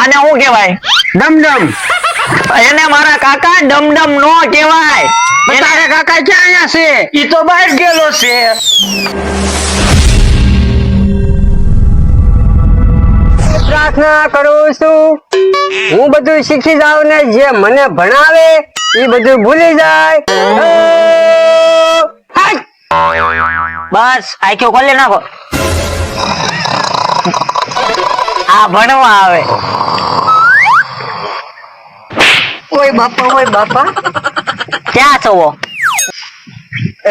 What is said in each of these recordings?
આને શું કહેવાય? ડમડમ. એને મારા કાકા ડમડમ નો કહેવાય. તારા કાકા ક્યાં અહીંયા છે? ઈ તો બહાર ગયેલો છે. પ્રાર્થના કરું છું હું બધું શીખી જાઉં ને જે મને ભણાવે એ બધું ભૂલી જાય. બસ આંખો ખોલી નાખો. આ ભણવા આવે. ઓય બાપા ક્યાં છો?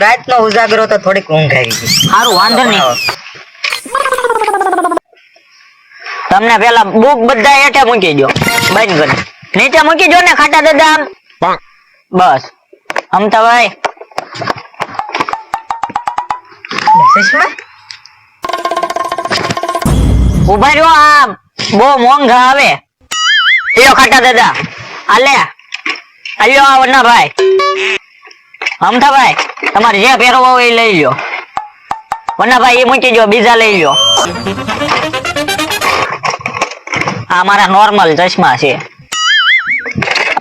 રાતનો ઉજાગરો તો થોડીક ઊંઘ આવી ગઈ. સારું વાંધો નહીં. તમને પેલા બુક બધા હેઠે મૂકી દો. બંધ કરી નીચે મૂકી દો ને ખાટા દાદા. આમ બસ અમતાભાઈ. ઉભા રહ્યો. આમ બહુ મોંઘા આવે. લ્યો ખાટા દાદા. આલે આલ્યો આ વન્નાભાઈ. અમતાભાઈ તમારે જે પહેરવો હોય એ લઈ લ્યો. વન્નાભાઈ એ મૂકી દો. બીજા લઈ લ્યો. આ મારા નોર્મલ ચશ્મા છે.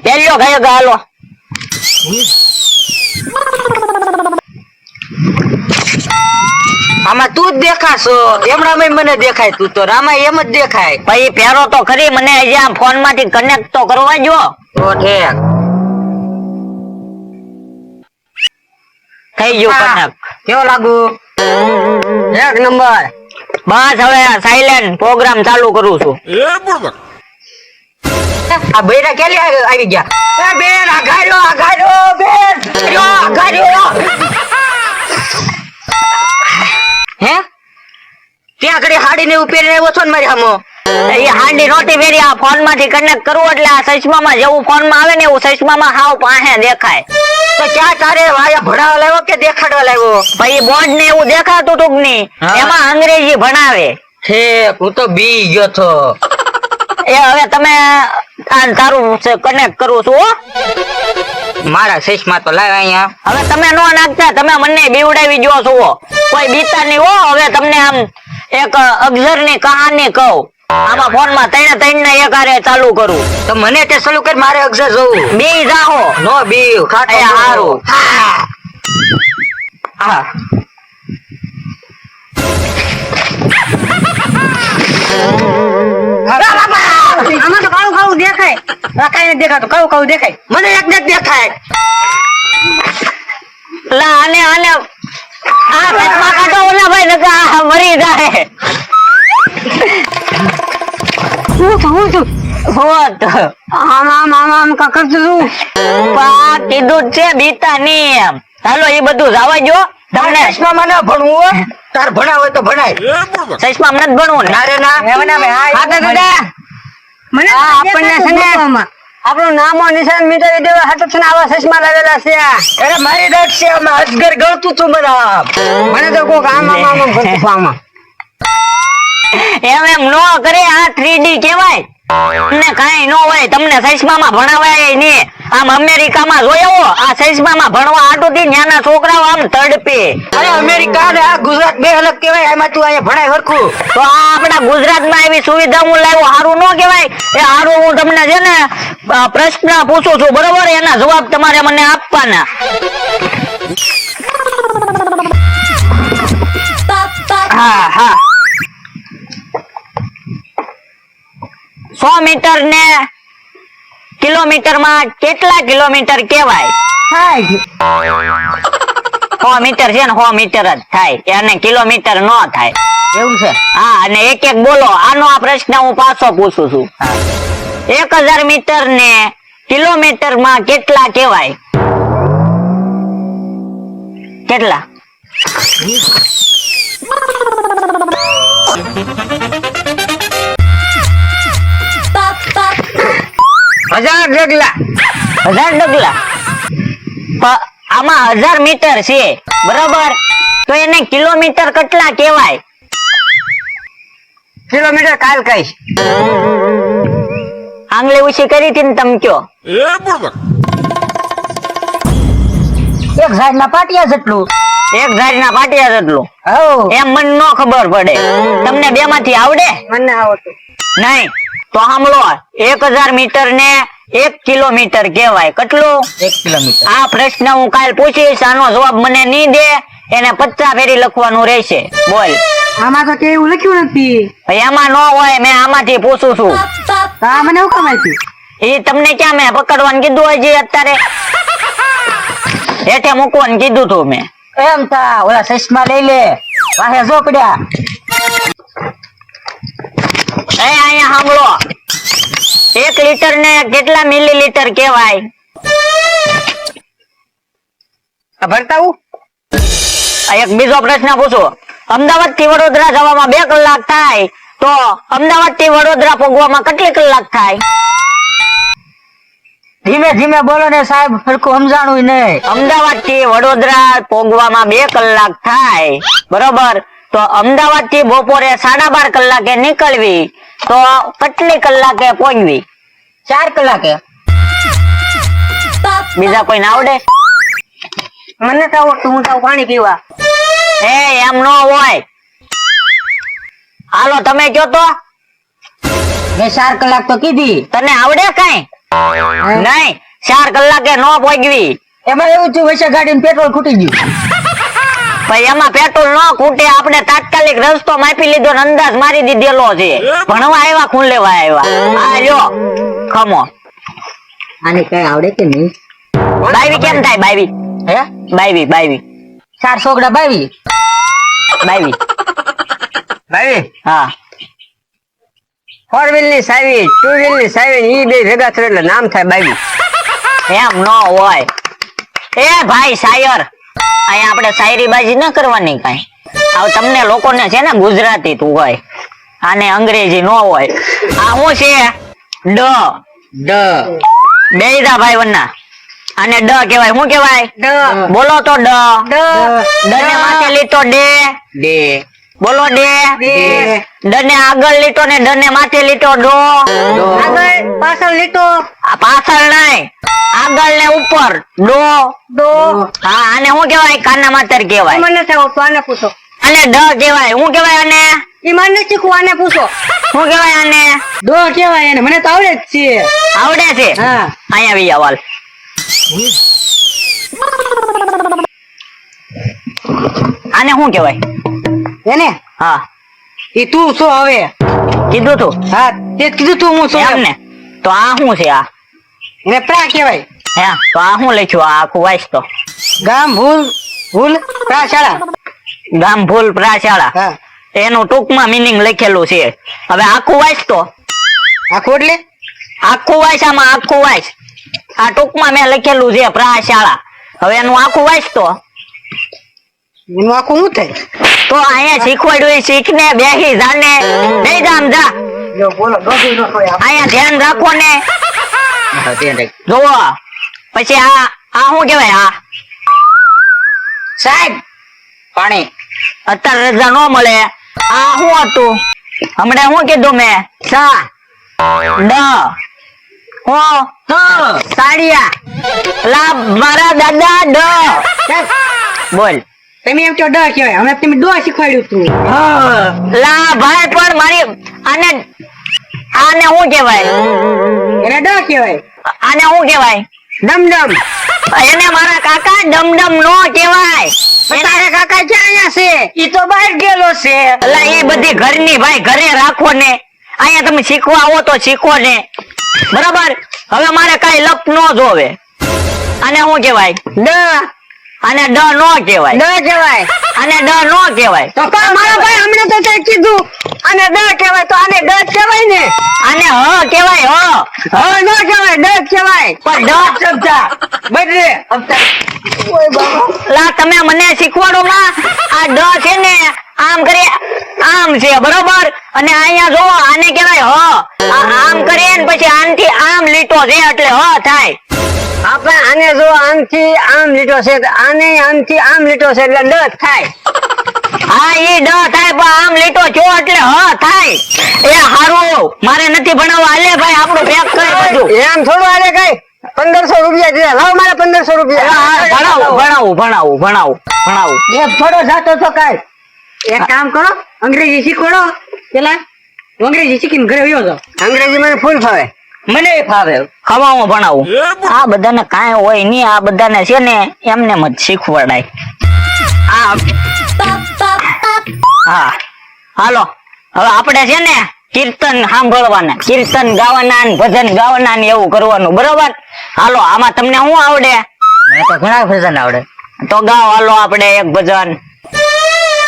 પહેર્યો ગયો ગાલો. આમાં તું જ દેખાશો. એમણામાં મને દેખાય. તું તો રામા એમ જ દેખાય. ભાઈ પહેરો તો ખરી. મને હજી આમ ફોન માંથી કનેક્ટ તો કરવા જો. તો ઠેક થઈ ગયું કનેક્ટ. કેવો લાગુ? એક નંબર. બસ હવે સાયલેન્ટ પ્રોગ્રામ ચાલુ કરું છું. આ બૈરા કેલી આવી ગયા? એ બેન આઘાર્યો બેન આઘાર્યો. હે ત્યાં આગળ હાડી ને ઉપેરીને આવ્યો છો ને મારી સામો? એ હાંડી નહોતી વેરી. આ ફોન માંથી કનેક્ટ કરવું એટલે આ ચશ્મામાં જેવું ફોન માં આવે ને એવું ચશ્મામાં હાવ પાસે દેખાય. તો ક્યાં તારે વાયા ભણાવવા લાવ્યો કે દેખાડવા લાવ્યો? ભાઈ બોર્ડ ને એવું દેખાતું ટૂંક ની. એમાં અંગ્રેજી ભણાવે છે. હું તો બી ગયો છો. એ હવે તમે તારું કનેક્ટ કરું છું હો. મારા ચશ્મા તો લાવ અહીંયા. હવે તમે નો નાખતા. તમે મને બીવડાવી જો છો. કોઈ બીતા નહીં હો. હવે તમને આમ એક અક્ષર ની કહાની કહું. આમાં ફોન માં ત્રણ ને એક હારે ચાલુ કરું. તો મને તે ચાલુ કરી. મારે અક્ષર જોવું. બે જાહો નો બી ખાટો હારું. હા આમાં તો કાળું કાળું દેખાય. કઈ નથી દેખાતું. કાળું કાળું દેખાય. મને એક જ દેખાય. લા આને આને આ ચશ્મા કાઢો ઓલા ભાઈ નકા આ મરી જાય. હોત આમ કરતું છું. પા કીધું છે બીતા ની એમ. હાલો એ બધું જવા જો. તમને ચશ્મા મને ભણવું તાર ભણાવ હોય તો ભણાય. ચશ્મા મને જ ભણવું ને. અરે ના મને આપણને છે ને આપણું નામો નિશાન મિટાવી દેવા હાટુ છે ને આવા ચશ્મા લાવેલા છે. અરે મારી દટ છે. આમાં અજગર ગળતું છું બધા. મને તો કોક આમ ગળતું છું આમાં. એમ નો કરે. આ 3D કહેવાય ને કાઈ નો હોય. તમને ચશ્મામાં ભણાવાય નહીં. આમ અમેરિકામાં જોયો આ ચશ્મામાં ભણવા આટુથી નાના છોકરાઓ આમ તડપે. અરે અમેરિકા ને આ ગુજરાત બે અલગ કહેવાય. આમાં તું અહીંયા ભણાય હરખું. તો આ આપણા ગુજરાતમાં એવી સુવિધા હું લાવ્યો. સારું નો કહેવાય? એ સારું હું તમને છે ને પ્રશ્ન પૂછું છું બરોબર. એના જવાબ તમારે મને આપવાના. હા હા 100 મીટર ને કિલોમીટર માં કેટલા કિલોમીટર કહેવાય? 100 મીટર છે ને 100 મીટર જ થાય. એને કિલોમીટર નો થાય. એવું છે? હા. અને એક એક બોલો. આનો આ પ્રશ્ન હું પાછો પૂછું છું. 1000 મીટર ને કિલોમીટર માં કેટલા કહેવાય? કેટલા? 1000 ડગલા. 1000 ડગલા. આમાં 1000 મીટર છે બરોબર. તો એને કિલોમીટર કેટલા કહેવાય? કિલોમીટર કાલ કઈશ. આંગળી ઉછી કરી હતી ને તમે કયો? એક ઝાડ ના પાટિયા જેટલું. એક ઝાડના પાટિયા જેટલું. હો એમ મને નો ખબર પડે. તમને બે માંથી આવડે? મને આવડતું નહીં. તો સાંભળો 1000 મીટર ને 1 કિલોમીટર કહેવાય. કેટલું? 1 કિલોમીટર. આ પ્રશ્ન હું કાલ પૂછીશ, આનો જવાબ મને નહીં દે એને 50 ફેરી લખવાનું રહેશે. બોલ. આમાં તો કે એવું લખ્યું નથી. ભાઈ એમાં ન હોય, મેં આમાંથી પૂછું છું. હા મને એવું કમાય એ તમને ક્યાં મેં પકડવાનું કીધું હોય છે અત્યારે? હેઠે મૂકવાનું કીધું તું મેં. એમ થા ઓલા ચશ્મા લઈ લે પાસે જો પડ્યા. અહીંયા સાંભળો, 1 લીટર ને કેટલા મિલીલીટર કહેવાય? ભરતાવું. એક બીજો પ્રશ્ન પૂછો. અમદાવાદ થી વડોદરા જવામાં 2 કલાક થાય તો અમદાવાદ થી વડોદરા પહોંચવામાં કેટલી કલાક થાય? ધીમે ધીમે બોલો ને સાહેબ, સરખું સમજાણું નહીં. અમદાવાદ થી વડોદરા પહોંચવામાં 2 કલાક થાય, બરોબર? તો અમદાવાદ થી બપોરે 12:30 કલાકે નીકળવી તો કેટલી કલાકે પહોંચવી? 4 કલાકે. બીજા કોઈને આવડે? મને તો આવડતું, હું તો પાણી પીવા. એમ ન હોય. હાલો તમે કયો તો. મેં 4 કલાક તો કીધી. તને આવડે કઈ? નહીં, 4 કલાકે ન પહોંચવી. એમાં એવું થયું વૈશે ગાડીમાં પેટ્રોલ ખૂટી ગયું. ભાઈ એમાં પેટ્રોલ ન ખૂટે, આપણે તાત્કાલિક રસ્તો માપી લીધો ને અંદાજ મારી દીધેલો છે. ભણવા આવ્યા, ખૂન લેવા આવ્યા. આ લ્યો ખમો. આને કઈ આવડે કે નહીં? બાવી કેમ થાય? બાવી હે? બાવી બાવી 4 છોકરા 22. બાવી 22. હા. 4 વ્હીલ ની સાવી, 2 વ્હીલ ની સાવી, ઈ બે ભેગા થયો એટલે નામ થાય 22. એમ ન હોય. એ ભાઈ શાયર, અહીંયા આપણે શાયરી બાજી ન કરવાની કઈ. હવે તમને લોકોને છે ને ગુજરાતી તું હોય, આને અંગ્રેજી ન હોય. આ શું છે? ડ. બેયદા ભાઈ વન્ના. આને ડ કહેવાય. શું કહેવાય? બોલો તો ડ. ડ ને માથે લીટો ડે. બોલો ડે. ડ ને આગળ લીટો ને ડ ને માથે લીટો ડો. આગળ પાછળ લીટો. આ પાછળ નહીં, આગળ ને ઉપર ડો. હા, આને શું કહેવાય? કાના માતર કહેવાય. મને થાવ તો આને પૂછો. અને ડ કહેવાય. શું કહેવાય આને? ઈ મને શીખવું, આને પૂછો. શું કહેવાય આને? દો કહેવાય એને, મને તો આવડે જ છે. આવડે છે? હા. અહીંયા વી આવાલ. આને શું કહેવાય? એને હા, ઈ તું શું હવે? કીધું તું. હા, તે કીધું તું હું શું? એમ ને. તો આ શું છે? આ એને પ્રા કહેવાય. હે, તો આ શું લખ્યું? આ આખું વાંચ તો. ગામ ભૂલ પ્રા શાળા. ગામ ભૂલ પ્રાશાળા. હા. એનું ટૂંકમાં મિનિંગ લખેલું છે. હવે આખું વાંચ તો. આખું એટલે આખું વાંચ, આમાં આખું વાંચ. આ ટૂંકમાં મેં લખેલું છે પ્રાશાળા. હવે એનું આખું વાંચ તો. એનું આખું શું થાય? તો અહીંયા શીખવાડ્યું, શીખને બેહી જાને. નહીં જામ જા. જો બોલો, ડોગી નો હોય. અહીંયા ધ્યાન રાખો ને. હા, તે દેખ. જોવો પછી આ શું કહેવાય? આ સાહેબ પાણી. અત્યારે રજા ન મળે. આ શું હતું હમણાં? શું કીધું મેં? સા ડ હો સાડિયા. લા મારા દાદા ડ. બોલ. તમે એમ કહો ડ કહેવાય, હમણાં તમે ડો શીખવાડ્યું તું. લા ભાઈ પણ મારી આને શું કહેવાય? એને ડ કહેવાય. આને શું કહેવાય? ડમડમ. એને મારા કાકા ડમડમ નો કહેવાય. તારા કાકા ક્યાં અહીંયા છે? ઈ તો બહાર ગયેલો છે. અલા એ બધી ઘરની ભાઈ, ઘરે રાખો ને. અહીંયા તમે શીખવા આવો તો શીખો ને, બરાબર? હવે મારે કઈ લપ નો જોવે. આને શું કહેવાય? ડ. આને ડ નો કહેવાય. ડ કહેવાય. આને ડ નો કહેવાય. તો પણ મારા ભાઈ હમણાં તો તે કીધું આને ડ કહેવાય, તો આને ડ કહેવાય ને. આને હ કહેવાય. હ હ નો કહેવાય, ડ કહેવાય. પણ ડ સમજા બદલે. ઓય બાબા. લા તમે મને શીખવાડો માં. આ ડ છે ને આમ કરી આમ છે, બરોબર? અને અહીંયા જોવો, આને કહેવાય હ. આમ કરીએ ને પછી આમથી આમ લીટો છે એટલે હ થાય. આપણે આને જો આમથી આમ લીટો છે, આને આમથી આમ લીટો છે એટલે ડ થાય. હા ઈ ડ થાય, પણ આમ લીટો છો એટલે હ થાય. એ હારું, મારે નથી ભણાવવા. હાલે ભાઈ આપણું પેક કરે બધું. એમ થોડું આલે કઈ 1500 રૂપિયા દીધા. લાવ મારે 1500 રૂપિયા. ભણાવું. એક થોડો જાતો તો કઈ. એક કામ કરો, અંગ્રેજી શીખવાડો પેલા. અંગ્રેજી શીખીને ઘરે વયો જાવ. અંગ્રેજી મને ફૂલ ફાવે. મને ફાવે. ખાવામાં ભણાવું આ બધાને કાંઈ હોય નહીં, આ બધાને છે ને એમને જ શીખવાડાય. હા હાલો હવે આપણે છે ને કીર્તન સાંભળવાના, કીર્તન ગાવાના ને ભજન ગાવાના ને એવું કરવાનું, બરોબર? હાલો આમાં તમને શું આવડે? મને તો ઘણા ભજન આવડે. તો ગાઓ હાલો આપણે એક ભજન.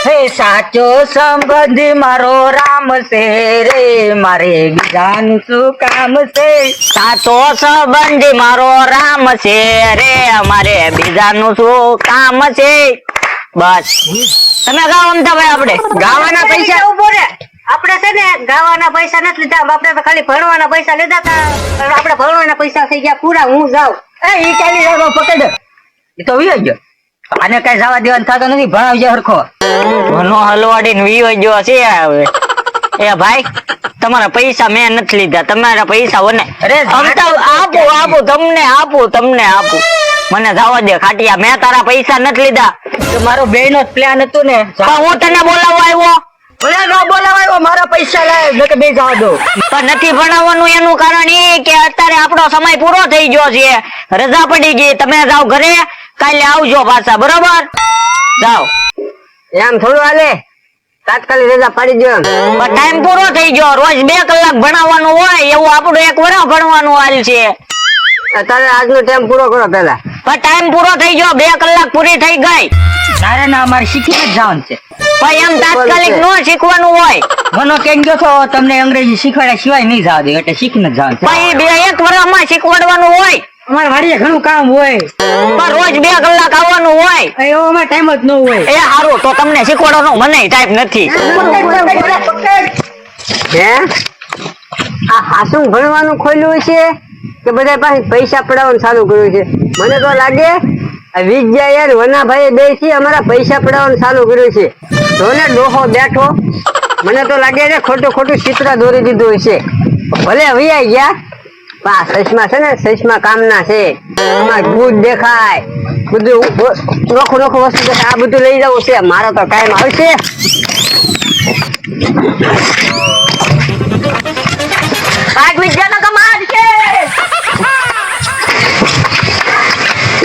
હે સાચો સંબંધી મારો રામ છે રે, મારે બીજાનું શું કામ છે. સાચો સંબંધી મારો રામ છે રે, અમારે બીજાનું શું કામ છે. બસ તમે ગાઓ અમદાભાઈ. આપણે ગાવાના પૈસા ઉભો રે. આપણે છે ને ગાવાના પૈસા નથી લીધા, આપણે તો ખાલી ભણવાના પૈસા લીધા હતા. આપણે ભણવાના પૈસા થઈ ગયા પૂરા. હું જાઉં. ઈ ચાલી જાય પકડ. એ તો વી ગયો. આને કઈ જવા દેવાનું થતો નથી. ભણાવજો હરખો. ઘણો હલવાડીને વીયો ગયો છે હવે. એ ભાઈ તમારા પૈસા મેં નથી લીધા, તમારા પૈસા મને આપું તમને આપું. મને જવા દે ખાટિયા, મેં તારા પૈસા નથી લીધા. તો મારો બે નો પ્લાન હતું ને. પણ હું તને બોલાવવા આવ્યો. ભલે ન બોલાવાયો, મારા પૈસા લાય નકર બે જવા દો. પણ નથી ભણાવવાનું એનું કારણ એ કે અત્યારે આપણો સમય પૂરો થઈ ગયો છે, રજા પડી ગઈ. તમે જાઓ ઘરે, કાલે આવજો પાછા, બરોબર? જાઓ. એમ થોડું હાલે. તાત્કાલિક રજા પાડી દો. પણ ટાઈમ પૂરો થઈ ગયો. રોજ 2 કલાક ભણાવવાનું હોય એવું આપણું 1 વર્ષ ભણવાનું હાલ છે. અત્યારે આજનો ટાઈમ પૂરો કરો પેલા. પણ ટાઈમ પૂરો થઈ ગયો, 2 કલાક પૂરી થઈ ગઈ. ના ના, અમારે શીખીને જ જવાનું છે. પણ એમ તાત્કાલિક નો શીખવાનું હોય. મને કેમ કહો છો તમને અંગ્રેજી શીખવાડ્યા સિવાય નહીં જવા દે, એટલે શીખીને જ જવાનું છે. પણ એ 1 વર્ષમાં શીખવાડવાનું હોય. અમારે વાડીએ ઘણું કામ હોય, પણ રોજ 2 કલાક આવવાનું હોય. એવો અમારે ટાઈમ જ ન હોય. એ સારું, તો તમને શીખવાડવાનો મને ટાઈમ નથી. હે આ શું ભણવાનું ખોલ્યું છે કે બધા પાસે પૈસા પડાવવાનું ચાલુ કર્યું છે? મને તો લાગે આ વિજય યાર વનાભાઈ બે થી અમારા પૈસા પડાવવાનું ચાલુ કર્યું છે. જો ને ડોહો બેઠો, મને તો લાગે છે ખોટું ચિત્ર દોરી દીધું હશે. ભલે વૈયા ગયા, પણ આ સચમાં છે ને, સચમાં કામના છે. આમાં ભૂત દેખાય, બધું નોખું વસ્તુ દેખાય. આ બધું લઈ જવું છે. મારો તો કાયમ આવશે. આજ વિદ્યાનો કમાલ છે.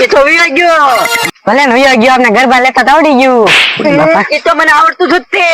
એ તો વૈયા ગયો. ભલે વૈયો ગયો, આપણે ગરબા લેતા તો આવડી ગયું. એ તો મને આવડતું જ તે.